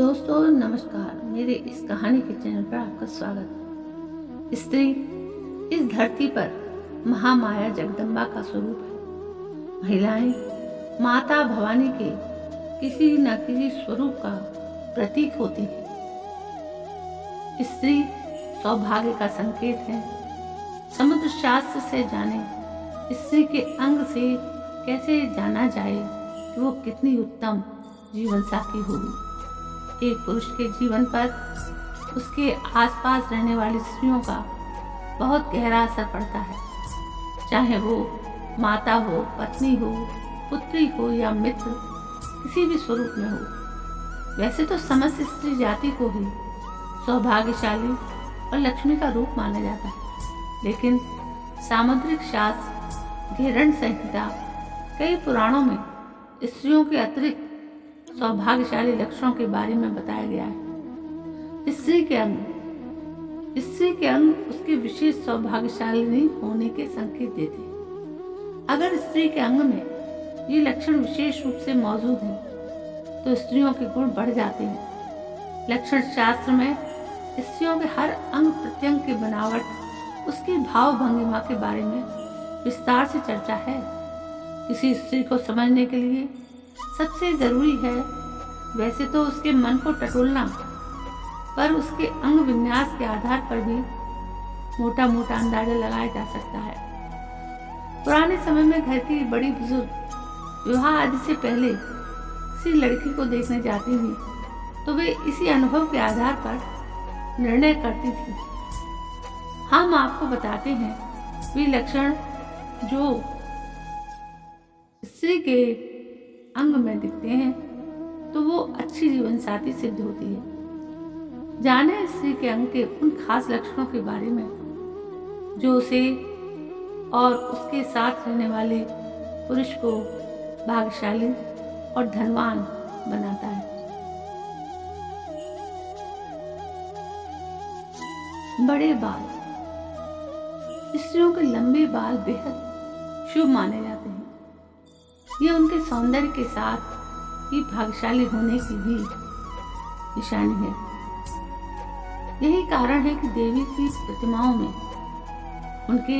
दोस्तों नमस्कार। मेरे इस कहानी के चैनल पर आपका स्वागत है। स्त्री इस धरती पर महामाया जगदम्बा का स्वरूप है। महिलाएं माता भवानी के किसी न किसी स्वरूप का प्रतीक होती हैं। स्त्री सौभाग्य का संकेत है। समुद्र शास्त्र से जाने स्त्री के अंग से कैसे जाना जाए कि वो कितनी उत्तम जीवन साथी होगी। एक पुरुष के जीवन पर उसके आसपास रहने वाली स्त्रियों का बहुत गहरा असर पड़ता है, चाहे वो माता हो, पत्नी हो, पुत्री हो या मित्र, किसी भी स्वरूप में हो। वैसे तो समस्त स्त्री जाति को ही सौभाग्यशाली और लक्ष्मी का रूप माना जाता है, लेकिन सामुद्रिक शास्त्र, घेरण संहिता, कई पुराणों में स्त्रियों के अतिरिक्त सौभाग्यशाली लक्षणों के बारे में बताया गया है। स्त्री के अंग उसके विशेष सौभाग्यशाली होने के संकेत देते हैं। अगर स्त्री के अंग में ये लक्षण विशेष रूप से मौजूद हैं तो स्त्रियों के गुण बढ़ जाते हैं। लक्षण शास्त्र में स्त्रियों के हर अंग प्रत्यंग की बनावट, उसकी भाव भंगिमा के बारे में विस्तार से चर्चा है। किसी स्त्री को समझने के लिए सबसे जरूरी है वैसे तो उसके मन को टटोलना, पर उसके अंग विन्यास के आधार पर भी मोटा मोटा अंदाजा लगाया जा सकता है। पुराने समय में घर की बड़ी बुजुर्ग विवाह आदि से पहले किसी लड़की को देखने जाती थी तो वे इसी अनुभव के आधार पर निर्णय करती थी। हम आपको बताते हैं वे लक्षण जो स्त्री के अंग में दिखते हैं तो वो अच्छी जीवन साथी सिद्ध होती है। जाने स्त्री के अंग के उन खास लक्षणों के बारे में जो उसे और उसके साथ रहने वाले पुरुष को भाग्यशाली और धनवान बनाता है। बड़े बाल। स्त्रियों के लंबे बाल बेहद शुभ माने जाते हैं। ये उनके सौंदर्य के साथ ही भाग्यशाली होने की भी निशानी है। यही कारण है कि देवी की प्रतिमाओं में उनके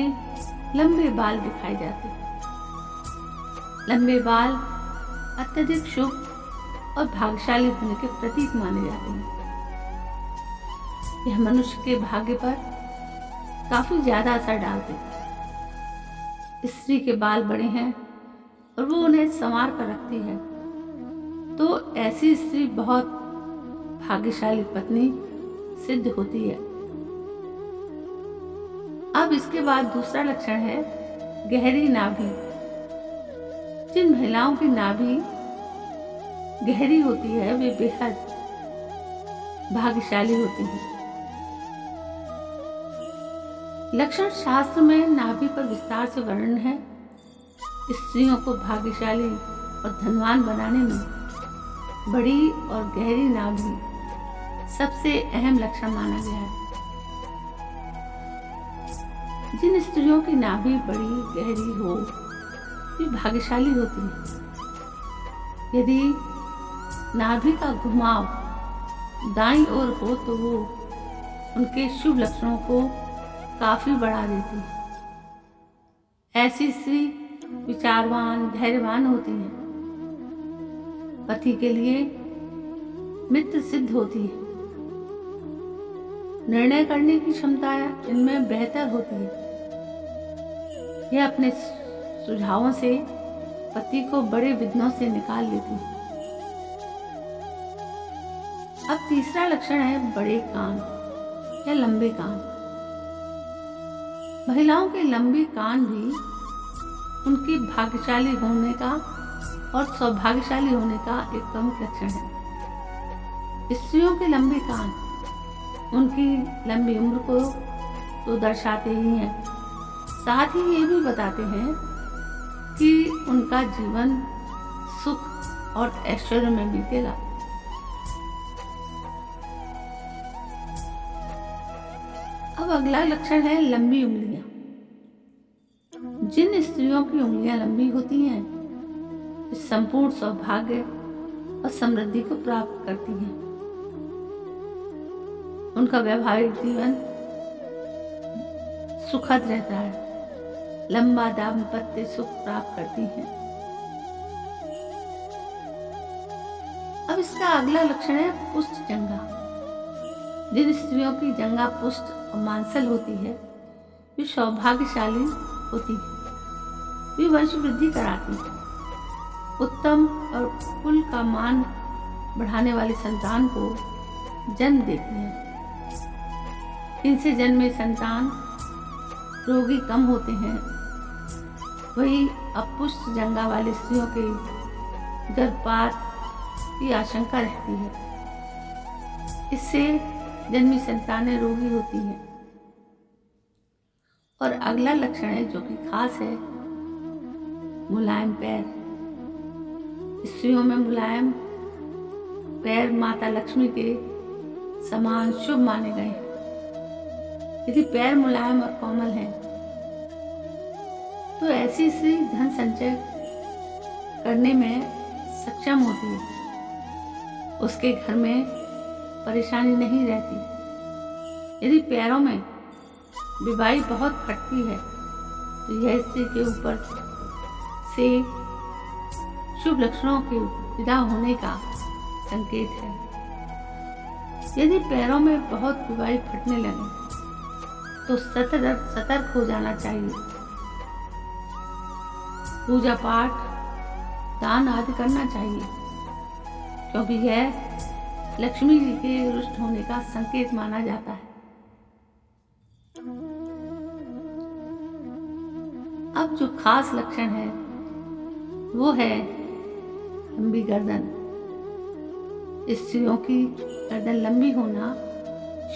लंबे बाल दिखाए जाते हैं। लंबे बाल अत्यधिक शुभ और भाग्यशाली होने के प्रतीक माने जाते हैं। यह मनुष्य के भाग्य पर काफी ज्यादा असर डालते हैं। स्त्री के बाल बड़े हैं और वो उन्हें संवार कर रखती है तो ऐसी स्त्री बहुत भाग्यशाली पत्नी सिद्ध होती है। अब इसके बाद दूसरा लक्षण है गहरी नाभि। जिन महिलाओं की नाभि गहरी होती है वे बेहद भाग्यशाली होती हैं। लक्षण शास्त्र में नाभि पर विस्तार से वर्णन है। स्त्रियों को भाग्यशाली और धनवान बनाने में बड़ी और गहरी नाभि सबसे अहम लक्षण माना गया है। जिन स्त्रियों की नाभि बड़ी गहरी हो वे भाग्यशाली होती हैं। यदि नाभि का घुमाव दाईं ओर हो तो वो उनके शुभ लक्षणों को काफी बढ़ा देती है। ऐसी स्त्री विचारवान, धैर्यवान होती है। पति के लिए मित्र सिद्ध होती है। निर्णय करने की क्षमता इनमें बेहतर होती है। यह अपने सुझावों से पति को बड़े विघ्नों से निकाल लेती है। अब तीसरा लक्षण है बड़े कान या लंबे कान। महिलाओं के लंबे कान भी उनकी भाग्यशाली होने का और सौभाग्यशाली होने का एक प्रमुख लक्षण है। स्त्रियों के लंबे कान उनकी लंबी उम्र को तो दर्शाते ही हैं, साथ ही ये भी बताते हैं कि उनका जीवन सुख और ऐश्वर्य में बीतेगा। अब अगला लक्षण है लंबी उंगलियां। जिन स्त्रियों की उंगलियां लंबी होती हैं वे संपूर्ण सौभाग्य और समृद्धि को प्राप्त करती हैं। उनका वैवाहिक जीवन सुखद रहता है, लंबा दाम्पत्य सुख प्राप्त करती हैं। अब इसका अगला लक्षण है पुष्ट जंगा। जिन स्त्रियों की जंगा पुष्ट और मांसल होती है वे सौभाग्यशाली होती है, वे वंश वृद्धि कराती है, उत्तम और कुल का मान बढ़ाने वाली संतान को जन्म देती है। इनसे जन्मे संतान रोगी कम होते हैं। वही अपुष्ट जंगा वाली स्त्रियों के गर्भपात की आशंका रहती है। इससे जन्मी संतानें रोगी होती हैं। और अगला लक्षण है जो कि खास है, मुलायम पैर। स्त्रियों में मुलायम पैर माता लक्ष्मी के समान शुभ माने गए हैं। यदि पैर मुलायम और कोमल हैं तो ऐसी स्त्री धन संचय करने में सक्षम होती है, उसके घर में परेशानी नहीं रहती। यदि पैरों में बीमारी बहुत फटती है तो यह स्त्री के ऊपर से शुभ लक्षणों के विदा होने का संकेत है। यदि पैरों में बहुत बीमारी फटने लगे तो सतर्क हो जाना चाहिए। पूजा पाठ, दान आदि करना चाहिए, क्योंकि यह लक्ष्मी जी के रुष्ट होने का संकेत माना जाता है। अब जो खास लक्षण है वो है लंबी गर्दन। स्त्रियों की गर्दन लंबी होना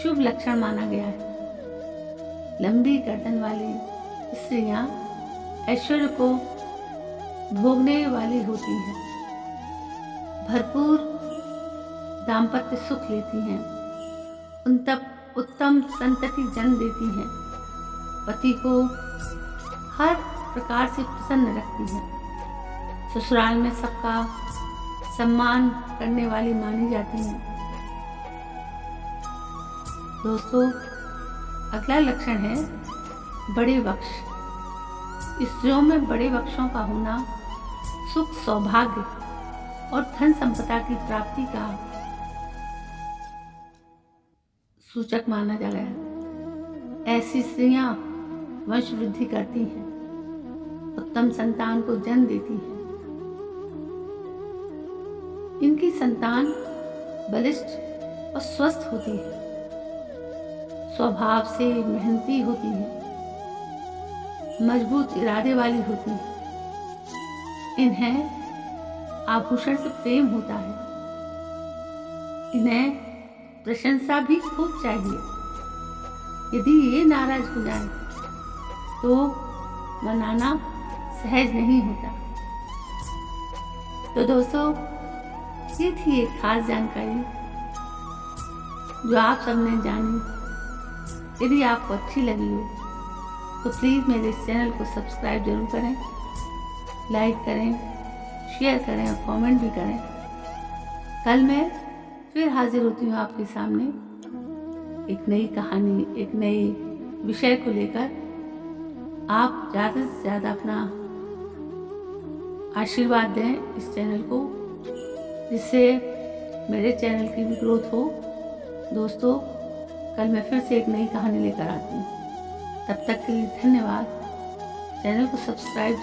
शुभ लक्षण माना गया है। लंबी गर्दन वाली स्त्रियां ऐश्वर्य को भोगने वाली होती हैं, भरपूर दाम्पत्य सुख लेती हैं, उत्तम संतति जन्म देती हैं, पति को हर प्रकार से प्रसन्न रखती हैं, ससुराल में सबका सम्मान करने वाली मानी जाती हैं। दोस्तों, अगला लक्षण है बड़े वक्ष। स्त्रियों में बड़े वक्षों का होना सुख, सौभाग्य और धन संपदा की प्राप्ति का सूचक माना जा गया है। ऐसी स्त्रियां वंश वृद्धि करती हैं, उत्तम संतान को जन्म देती हैं। इनकी संतान बलिष्ठ और स्वस्थ होती है, स्वभाव से मेहनती होती है, मजबूत इरादे वाली होती है। इन्हें आभूषण से प्रेम होता है। इन्हें प्रशंसा भी खूब चाहिए। यदि ये नाराज हो जाए तो मनाना सहज नहीं होता। तो दोस्तों, ये थी एक खास जानकारी जो आप सबने जानी। यदि आपको अच्छी लगी हो तो प्लीज़ मेरे इस चैनल को सब्सक्राइब जरूर करें, लाइक करें, शेयर करें और कमेंट भी करें। कल मैं फिर हाजिर होती हूँ आपके सामने एक नई कहानी, एक नए विषय को लेकर। आप ज़्यादा से ज़्यादा अपना आशीर्वाद दें इस चैनल को, जिससे मेरे चैनल की भी ग्रोथ हो। दोस्तों, कल मैं फिर से एक नई कहानी लेकर आती हूँ। तब तक के लिए धन्यवाद। चैनल को सब्सक्राइब